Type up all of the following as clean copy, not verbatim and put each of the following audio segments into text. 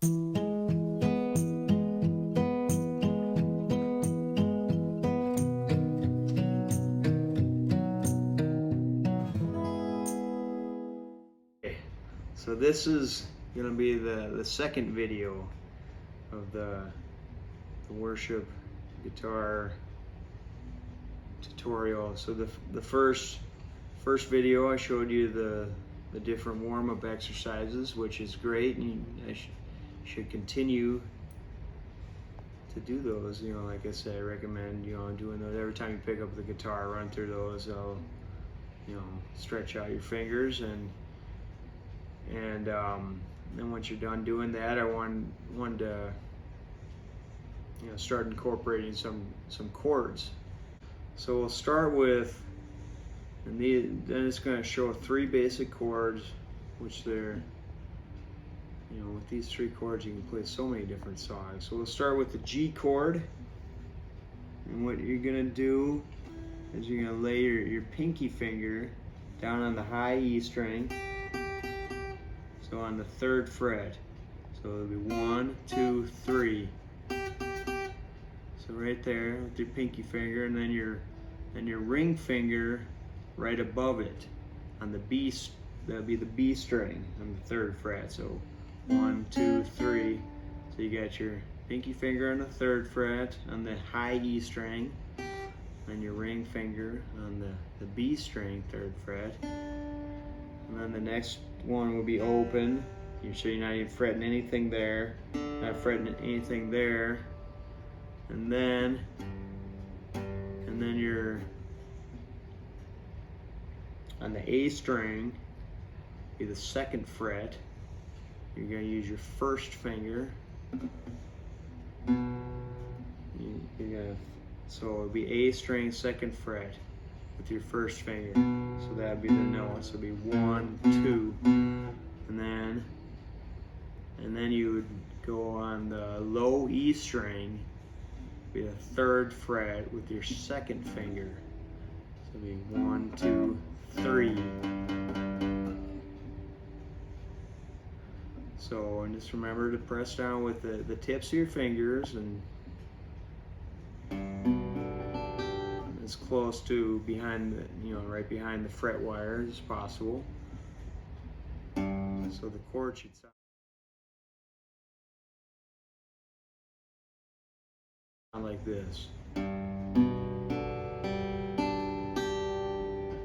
So this is going to be the second video of the worship guitar tutorial. So the first video I showed you the different warm-up exercises, which is great, and I should continue to do those. You know, like I said, I recommend doing those every time you pick up the guitar. Run through those. I'll stretch out your fingers and then once you're done doing that, I wanted to start incorporating some chords. So we'll start with, and then it's going to show 3 basic chords, which they're, with these 3 chords you can play so many different songs. So we'll start with the G chord, and what you're going to do is you're going to lay your pinky finger down on the high E string. So on the 3rd fret. So it'll be 1, 2, 3. So right there with your pinky finger, and then your ring finger right above it on the B. That'll be the B string on the 3rd fret. So 1, 2, 3. So you got your pinky finger on the 3rd fret on the high E string, and your ring finger on the B string 3rd fret. And then the next one will be open. So you're not even fretting anything there, not fretting anything there. And then you're on the A string, be the 2nd fret. You're going to use your 1st finger. So it'll be A string, 2nd fret with your 1st finger. So that'd be the note. So it'd be 1, 2, and then you would go on the low E string, be the 3rd fret with your 2nd finger. So it'd be 1, 2, 3. So, and just remember to press down with the tips of your fingers and as close to behind the, right behind the fret wire as possible. So the chord should sound like this.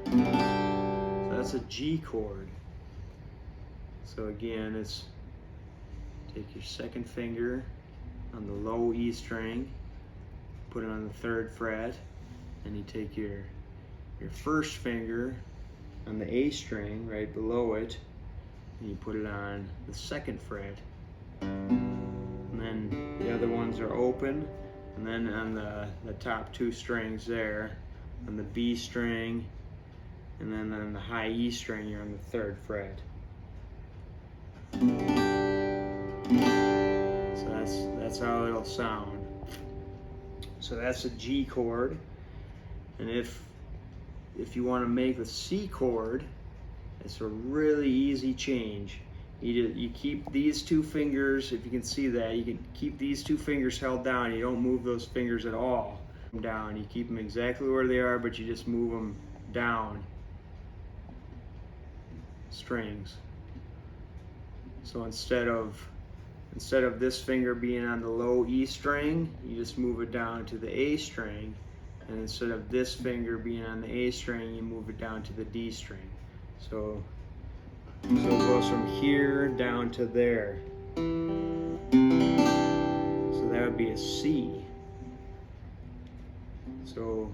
So that's a G chord. So again, it's take your 2nd finger on the low E string, put it on the 3rd fret, and you take your 1st finger on the A string right below it, and you put it on the 2nd fret. And then the other ones are open, and then on the top 2 strings there, on the B string, and then on the high E string, you're on the 3rd fret. So that's how it'll sound. So that's a G chord. And if you want to make the C chord, it's a really easy change. You keep these 2 fingers, if you can see that, you can keep these 2 fingers held down. You don't move those fingers at all down. You keep them exactly where they are, but you just move them down strings. So instead of this finger being on the low E string, you just move it down to the A string. And instead of this finger being on the A string, you move it down to the D string. So it goes from here down to there. So that would be a C. So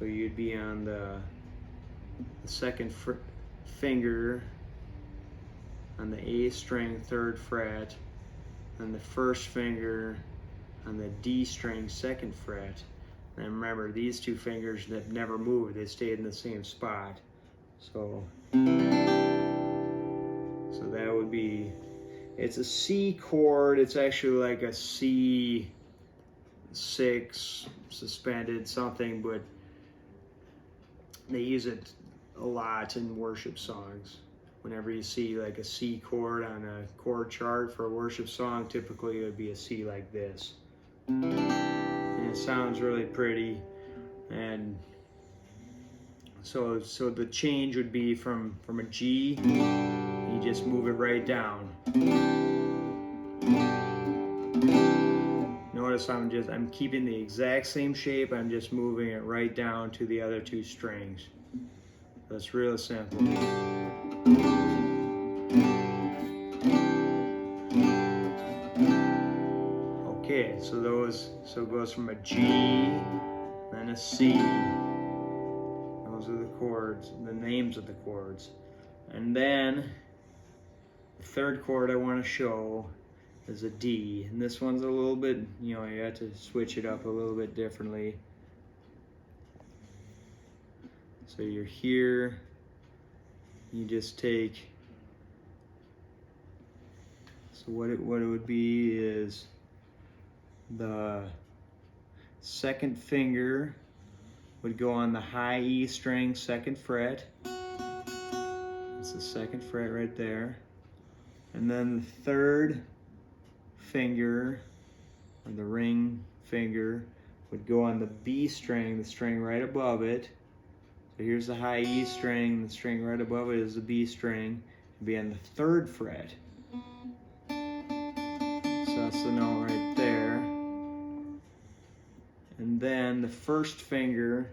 you'd be on the 2nd finger on the A string 3rd fret, and the 1st finger on the D string 2nd fret. And remember, these 2 fingers that never moved, they stayed in the same spot. So that would be, it's a C chord. It's actually like a C6 suspended something, but they use it a lot in worship songs whenever you see like a C chord on a chord chart for a worship song, typically it would be a C like this. And it sounds really pretty. And so the change would be from a G, you just move it right down. Notice I'm keeping the exact same shape, I'm just moving it right down to the other two strings. That's real simple. Okay, so it goes from a G, then a C. Those are the chords, the names of the chords. And then the third chord I want to show is a D. And this one's a little bit, you have to switch it up a little bit differently. So you're here, you just take, so what it would be is the second finger would go on the high E string, 2nd fret. That's the 2nd fret right there. And then the third finger, or the ring finger, would go on the B string, the string right above it. So here's the high E string, the string right above it is the B string. It'd be on the 3rd fret. So that's the note right there. And then the first finger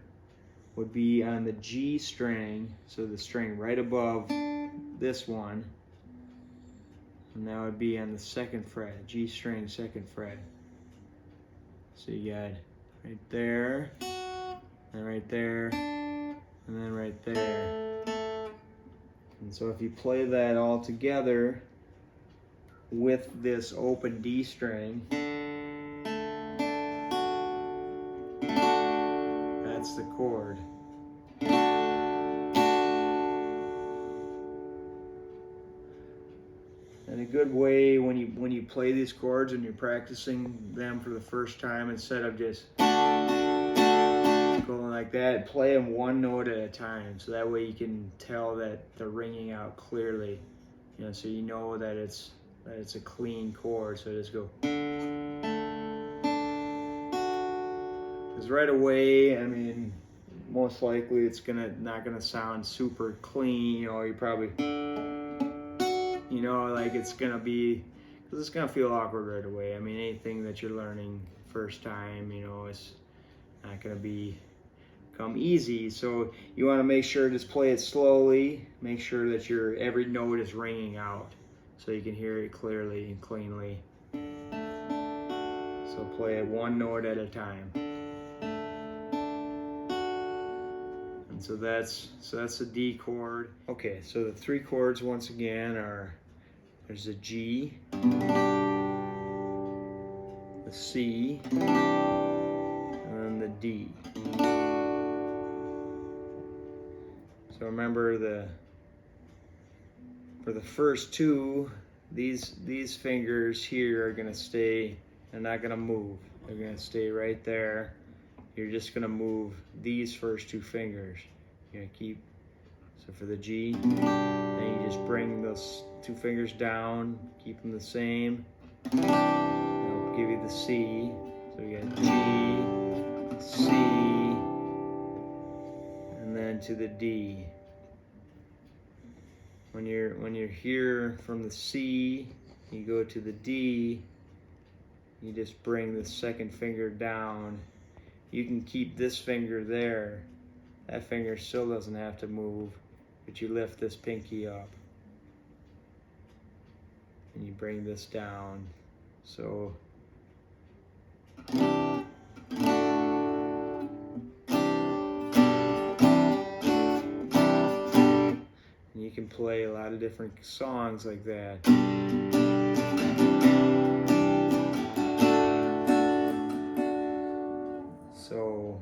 would be on the G string, so the string right above this one. And that would be on the 2nd fret, G string, 2nd fret. So you got right there, and right there, and then right there. And so if you play that all together with this open D string, that's the chord. And a good way when you play these chords and you're practicing them for the first time, instead of just going like that, play them one note at a time, so that way you can tell that they're ringing out clearly. So you know that it's a clean chord. So just go. Because right away, most likely it's not gonna sound super clean. You probably, like it's gonna be, because it's gonna feel awkward right away. Anything that you're learning first time, it's not gonna come easy. So you want to make sure, just play it slowly. Make sure that every note is ringing out, so you can hear it clearly and cleanly. So play it one note at a time. And so that's the D chord. Okay, so the 3 chords once again there's a G, the C, and then the D. So remember, for the first 2, these fingers here are gonna stay, they're not gonna move. They're gonna stay right there. You're just gonna move these first 2 fingers. You're gonna keep, so for the G, then you just bring those 2 fingers down, keep them the same. I'll give you the C. So you got G, C, and then to the D. When you're here from the C, you go to the D, you just bring the 2nd finger down. You can keep this finger there. That finger still doesn't have to move, but you lift this pinky up. And you bring this down. So you can play a lot of different songs like that. So,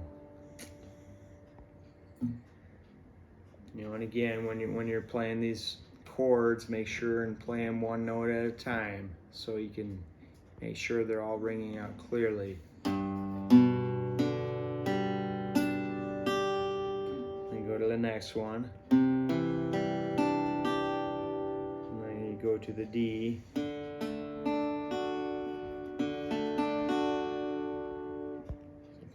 and again, when you're playing these chords, make sure and play them one note at a time, so you can make sure they're all ringing out clearly. Then go to the next one. to the D.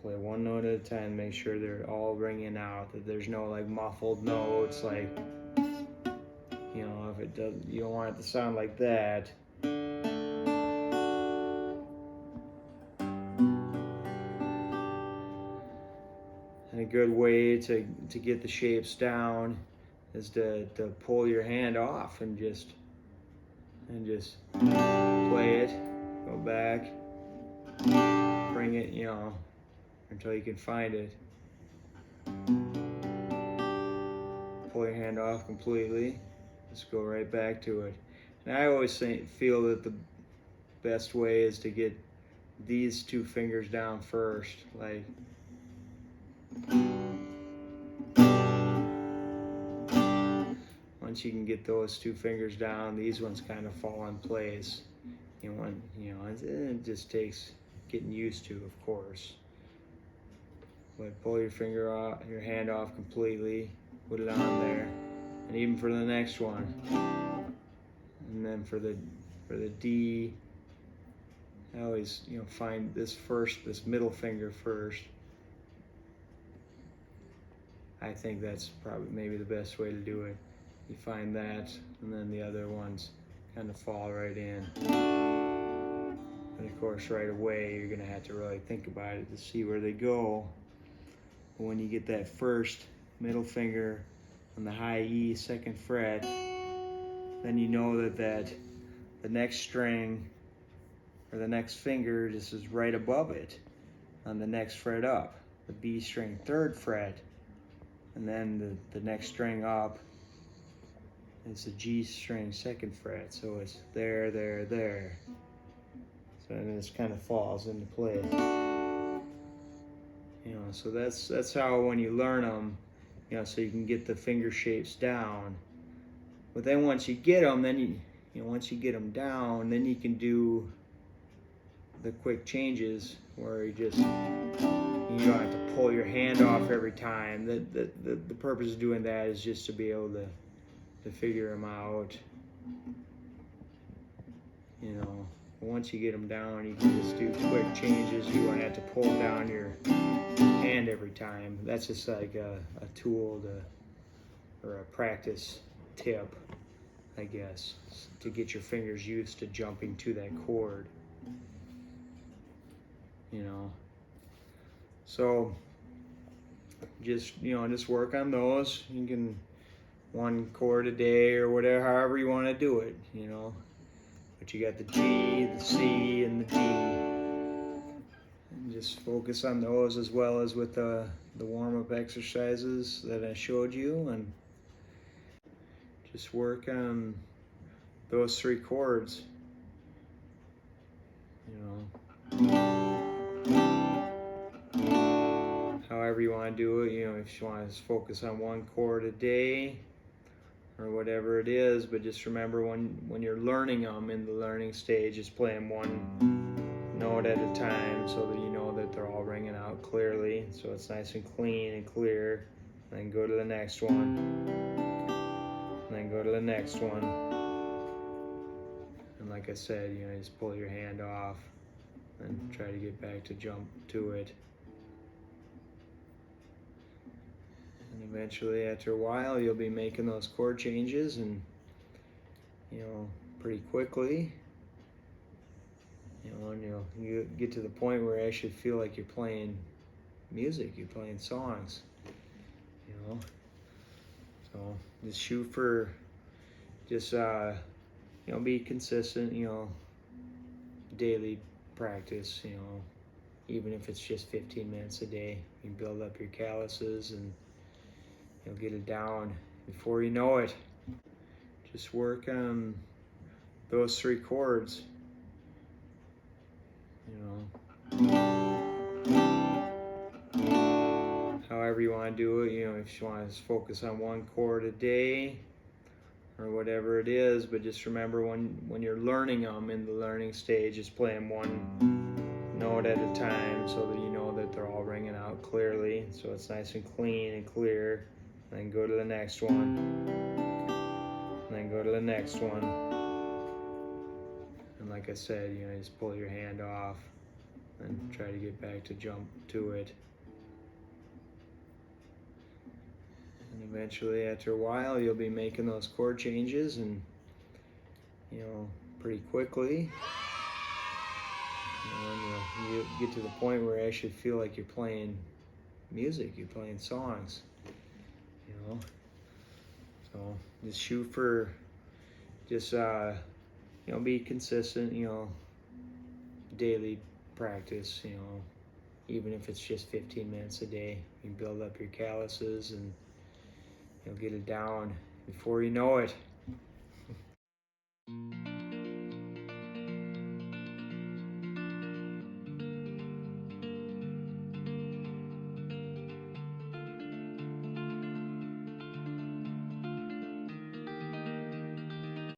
Play one note at a time, make sure they're all ringing out, that there's no like muffled notes, like, you know, if it does, you don't want it to sound like that. And a good way to get the shapes down is to pull your hand off and just play it, go back, bring it, you know, until you can find it. Pull your hand off completely, just go right back to it. And I always feel that the best way is to get these two fingers down first, like once you can get those two fingers down, these ones kind of fall in place. You know, it just takes getting used to, of course. But pull your finger off, your hand off completely, put it on there, and even for the next one. And then for the D, I always, you know, find this middle finger first. I think that's probably maybe the best way to do it. You find that, and then the other ones kind of fall right in. And of course, right away, you're gonna have to really think about it to see where they go. But when you get that first middle finger on the high E 2nd fret, then you know that the next string or the next finger just is right above it on the next fret up, the B string 3rd fret, and then the next string up is the G string 2nd fret, so it's there, there, there. So then this kind of falls into place. You know, so that's how when you learn them, you know, so you can get the finger shapes down. But then once you get them, then once you get them down, then you can do the quick changes where you don't have to pull your hand off every time. The purpose of doing that is just to be able to figure them out. You know, once you get them down, you can just do quick changes. You won't have to pull down your hand every time. That's just like a tool or a practice tip, I guess, to get your fingers used to jumping to that chord. You know, so just work on those. You can 1 chord a day or whatever, however you want to do it, you know. But you got the G, the C, and the D. And just focus on those as well as with the warm-up exercises that I showed you, and just work on those 3 chords, you know. However you want to do it, you know, if you want to focus on 1 chord a day or whatever it is, but just remember when you're learning them in the learning stage, just play them 1 note at a time so that you know that they're all ringing out clearly, so it's nice and clean and clear. And then go to the next one, and then go to the next one. And like I said, you know, just pull your hand off and try to get back to jump to it. And eventually, after a while, you'll be making those chord changes, and you know, pretty quickly. You know, and you get to the point where you actually feel like you're playing music, you're playing songs. You know, so just shoot for, just you know, be consistent. You know, daily practice. You know, even if it's just 15 minutes a day, you build up your calluses and you'll get it down before you know it. Just work on those 3 chords, you know. However you want to do it, you know, if you want to focus on 1 chord a day or whatever it is, but just remember when you're learning them in the learning stage, just play them 1 note at a time so that you know that they're all ringing out clearly, so it's nice and clean and clear. And then go to the next one, and then go to the next one. And like I said, you know, just pull your hand off and try to get back to jump to it. And eventually, after a while, you'll be making those chord changes, and you know, pretty quickly. You know, and you get to the point where you actually feel like you're playing music, you're playing songs. You know, so just shoot for, just you know, be consistent. You know, daily practice. You know, even if it's just 15 minutes a day, you build up your calluses and you'll get it down before you know it.